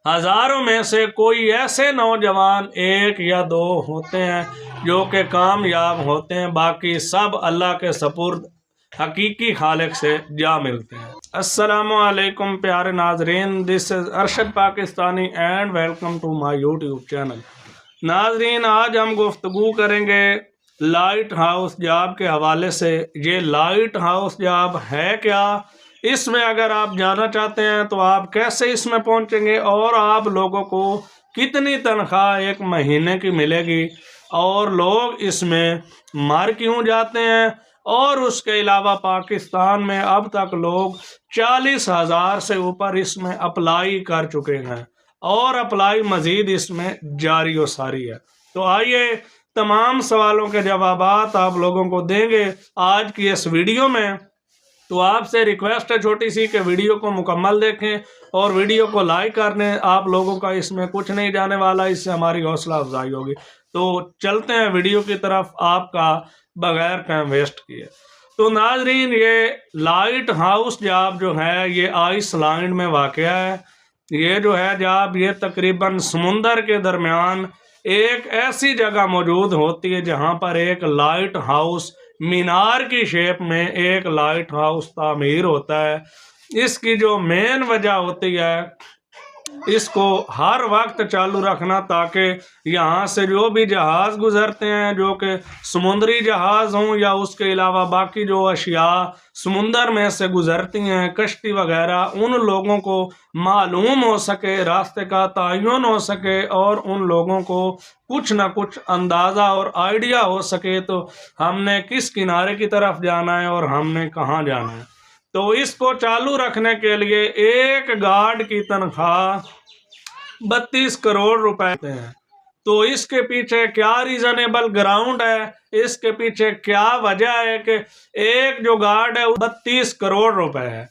हज़ारों में से कोई ऐसे नौजवान एक या दो होते हैं जो कि कामयाब होते हैं, बाकी सब अल्लाह के सपुर्द हकीकी खालिक से जा मिलते हैं। अस्सलामु अलैकुम प्यारे नाजरीन, this is Arshad Pakistani and welcome to my YouTube channel. नाजरीन, आज हम गुफ्तगू करेंगे लाइट हाउस जॉब के हवाले से। ये लाइट हाउस जॉब है क्या, इसमें अगर आप जाना चाहते हैं तो आप कैसे इसमें पहुंचेंगे और आप लोगों को कितनी तनख्वाह एक महीने की मिलेगी और लोग इसमें मर क्यों जाते हैं, और उसके अलावा पाकिस्तान में अब तक लोग 40,000 से ऊपर इसमें अप्लाई कर चुके हैं और अप्लाई मज़ीद इसमें जारी व सारी है। तो आइए तमाम सवालों के जवाबात आप लोगों को देंगे आज की इस वीडियो में। तो आपसे रिक्वेस्ट है छोटी सी कि वीडियो को मुकम्मल देखें और वीडियो को लाइक कर दें। आप लोगों का इसमें कुछ नहीं जाने वाला, इससे हमारी हौसला अफजाई होगी। तो चलते हैं वीडियो की तरफ आपका बगैर टाइम वेस्ट किए। तो नाजरीन, ये लाइट हाउस जॉब जो है ये आइसलैंड में वाक़या है। ये जो है जॉब ये तकरीबन समुंदर के दरमियान एक ऐसी जगह मौजूद होती है जहाँ पर एक लाइट हाउस मीनार की शेप में एक लाइट हाउस तामीर होता है। इसकी जो मेन वजह होती है इसको हर वक्त चालू रखना, ताकि यहाँ से जो भी जहाज़ गुज़रते हैं, जो कि समुद्री जहाज़ हों या उसके अलावा बाकी जो अशिया समुंदर में से गुज़रती हैं, कश्ती वगैरह, उन लोगों को मालूम हो सके, रास्ते का तयन हो सके और उन लोगों को कुछ ना कुछ अंदाज़ा और आइडिया हो सके तो हमने किस किनारे की तरफ जाना है और हमने कहाँ जाना है। तो इसको चालू रखने के लिए एक गार्ड की तनख्वाह 32 करोड़ रुपए हैं। तो इसके पीछे क्या रीजनेबल ग्राउंड है, इसके पीछे क्या वजह है कि एक जो गार्ड है 32 करोड़ रुपए है।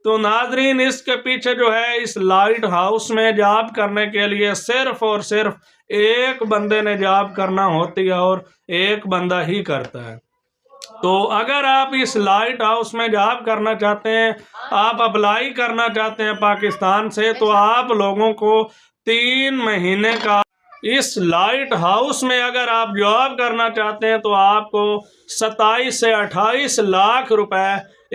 तो नाजरीन, इसके पीछे जो है इस लाइट हाउस में जॉब करने के लिए सिर्फ और सिर्फ एक बंदे ने जॉब करना होती है और एक बंदा ही करता है। तो अगर आप इस लाइट हाउस में जॉब करना चाहते हैं, आप अप्लाई करना चाहते हैं पाकिस्तान से, तो आप लोगों को 3 महीने का इस लाइट हाउस में अगर आप जॉब करना चाहते हैं तो आपको 27 से 28 लाख रुपए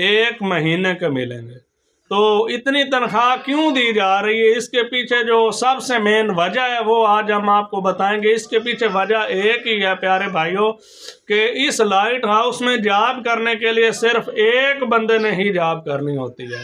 एक महीने के मिलेंगे। तो इतनी तनख्वाह क्यों दी जा रही है, इसके पीछे जो सबसे मेन वजह है वो आज हम आपको बताएंगे। इसके पीछे वजह एक ही है प्यारे भाइयों कि इस लाइट हाउस में जॉब करने के लिए सिर्फ एक बंदे ने ही जॉब करनी होती है।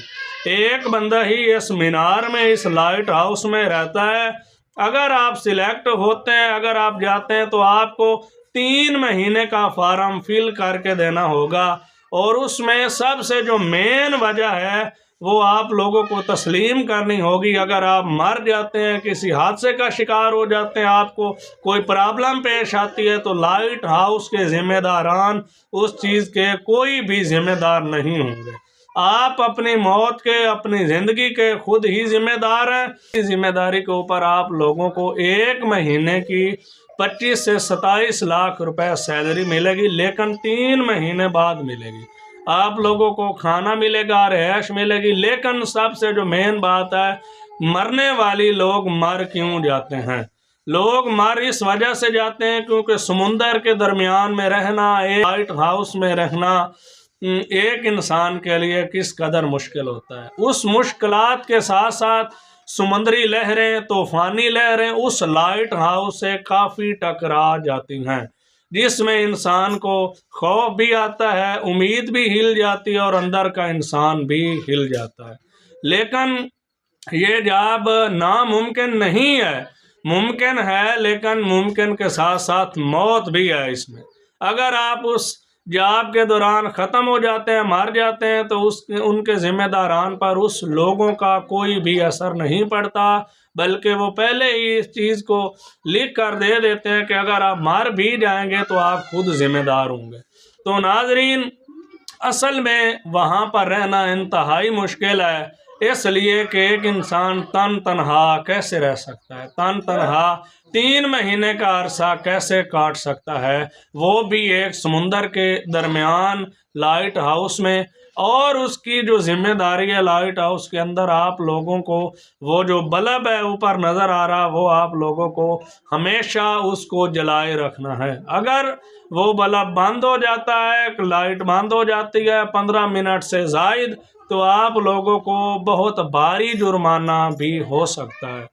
एक बंदा ही इस मीनार में इस लाइट हाउस में रहता है। अगर आप सिलेक्ट होते हैं, अगर आप जाते हैं तो आपको 3 महीने का फार्म फिल करके देना होगा और उसमें सबसे जो मेन वजह है वो आप लोगों को तस्लीम करनी होगी। अगर आप मर जाते हैं, किसी हादसे का शिकार हो जाते हैं, आपको कोई प्रॉब्लम पेश आती है, तो लाइट हाउस के ज़िम्मेदारान उस चीज़ के कोई भी ज़िम्मेदार नहीं होंगे। आप अपनी मौत के, अपनी ज़िंदगी के खुद ही ज़िम्मेदार हैं। इस ज़िम्मेदारी के ऊपर आप लोगों को एक महीने की 25 से 27 लाख रुपए सैलरी मिलेगी, लेकिन 3 महीने बाद मिलेगी। आप लोगों को खाना मिलेगा, रिहाइश मिलेगी, लेकिन सबसे जो मेन बात है, मरने वाली लोग मर क्यों जाते हैं। लोग मर इस वजह से जाते हैं क्योंकि समुंदर के दरमियान में रहना, एक लाइट हाउस में रहना एक इंसान के लिए किस कदर मुश्किल होता है। उस मुश्किलात के साथ साथ समुद्री लहरें, तूफ़ानी लहरें उस लाइट हाउस से काफ़ी टकरा जाती हैं, जिसमें इंसान को खौफ भी आता है, उम्मीद भी हिल जाती है और अंदर का इंसान भी हिल जाता है। लेकिन ये जॉब नामुमकिन नहीं है, मुमकिन है, लेकिन मुमकिन के साथ साथ मौत भी है इसमें। अगर आप उस जॉब के दौरान ख़त्म हो जाते हैं, मर जाते हैं, तो उनके ज़िम्मेदारान पर उस लोगों का कोई भी असर नहीं पड़ता, बल्कि वो पहले ही इस चीज़ को लिख कर दे देते हैं कि अगर आप मर भी जाएंगे तो आप खुद ज़िम्मेदार होंगे। तो नाजरीन, असल में वहाँ पर रहना इंतहाई मुश्किल है, इसलिए कि एक इंसान तनहा कैसे रह सकता है, तनहा 3 महीने का अरसा कैसे काट सकता है, वो भी एक समुंदर के दरमियान लाइट हाउस में। اور اس کی جو ذمہ داری ہے لائٹ ہاؤس کے اندر آپ لوگوں کو وہ جو بلب ہے اوپر نظر آ رہا وہ آپ لوگوں کو ہمیشہ اس کو جلائے رکھنا ہے۔ اگر وہ بلب بند ہو جاتا ہے، لائٹ بند ہو جاتی ہے 15 منٹ سے زائد، تو آپ لوگوں کو بہت بھاری جرمانہ بھی ہو سکتا ہے۔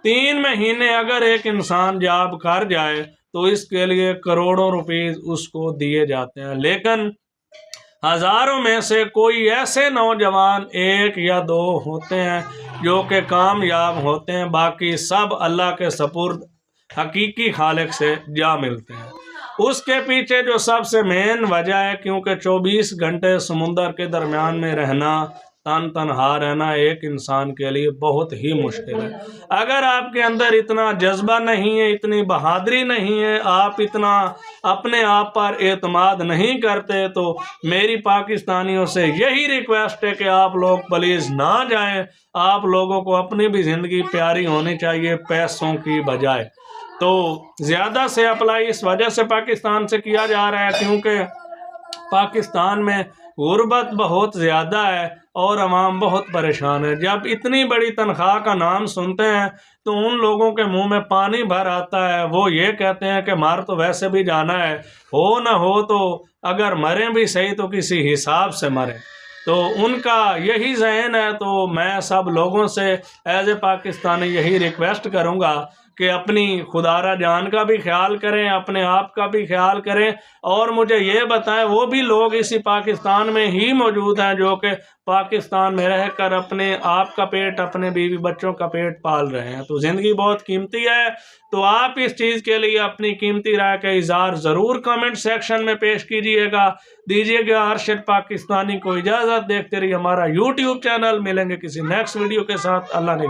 3 مہینے اگر ایک انسان جاب کر جائے تو اس کے لیے کروڑوں روپیز اس کو دیے جاتے ہیں، لیکن ہزاروں میں سے کوئی ایسے نوجوان 1 یا 2 ہوتے ہیں جو کہ کامیاب ہوتے ہیں، باقی سب اللہ کے سپرد حقیقی خالق سے جا ملتے ہیں۔ اس کے پیچھے جو سب سے مین وجہ ہے، کیونکہ 24 گھنٹے سمندر کے درمیان میں رہنا، تنہا رہنا ایک انسان کے لیے بہت ہی مشکل ہے۔ اگر آپ کے اندر اتنا جذبہ نہیں ہے، اتنی بہادری نہیں ہے، آپ اتنا اپنے آپ پر اعتماد نہیں کرتے، تو میری پاکستانیوں سے یہی ریکویسٹ ہے کہ آپ لوگ پلیز نہ جائیں۔ آپ لوگوں کو اپنی بھی زندگی پیاری ہونی چاہیے پیسوں کی بجائے۔ تو زیادہ سے اپلائی اس وجہ سے پاکستان سے کیا جا رہا ہے کیونکہ پاکستان میں غربت بہت زیادہ ہے اور عوام بہت پریشان ہے۔ جب اتنی بڑی تنخواہ کا نام سنتے ہیں تو ان لوگوں کے منہ میں پانی بھر آتا ہے۔ وہ یہ کہتے ہیں کہ مر تو ویسے بھی جانا ہے، ہو نہ ہو تو اگر مریں بھی صحیح تو کسی حساب سے مریں۔ تو ان کا یہی ذہن ہے۔ تو میں سب لوگوں سے ایز اے پاکستانی یہی ریکویسٹ کروں گا کہ اپنی خدارہ جان کا بھی خیال کریں، اپنے آپ کا بھی خیال کریں، اور مجھے یہ بتائیں وہ بھی لوگ اسی پاکستان میں ہی موجود ہیں جو کہ پاکستان میں رہ کر اپنے آپ کا پیٹ، اپنے بیوی بچوں کا پیٹ پال رہے ہیں۔ تو زندگی بہت قیمتی ہے، تو آپ اس چیز کے لیے اپنی قیمتی رائے کا اظہار ضرور کمنٹ سیکشن میں پیش کیجئے گا۔ دیجئے گا ارشد پاکستانی کو اجازت، دیکھتے رہیے ہمارا YouTube چینل۔ ملیں گے کسی نیکسٹ ویڈیو کے ساتھ۔ اللہ نے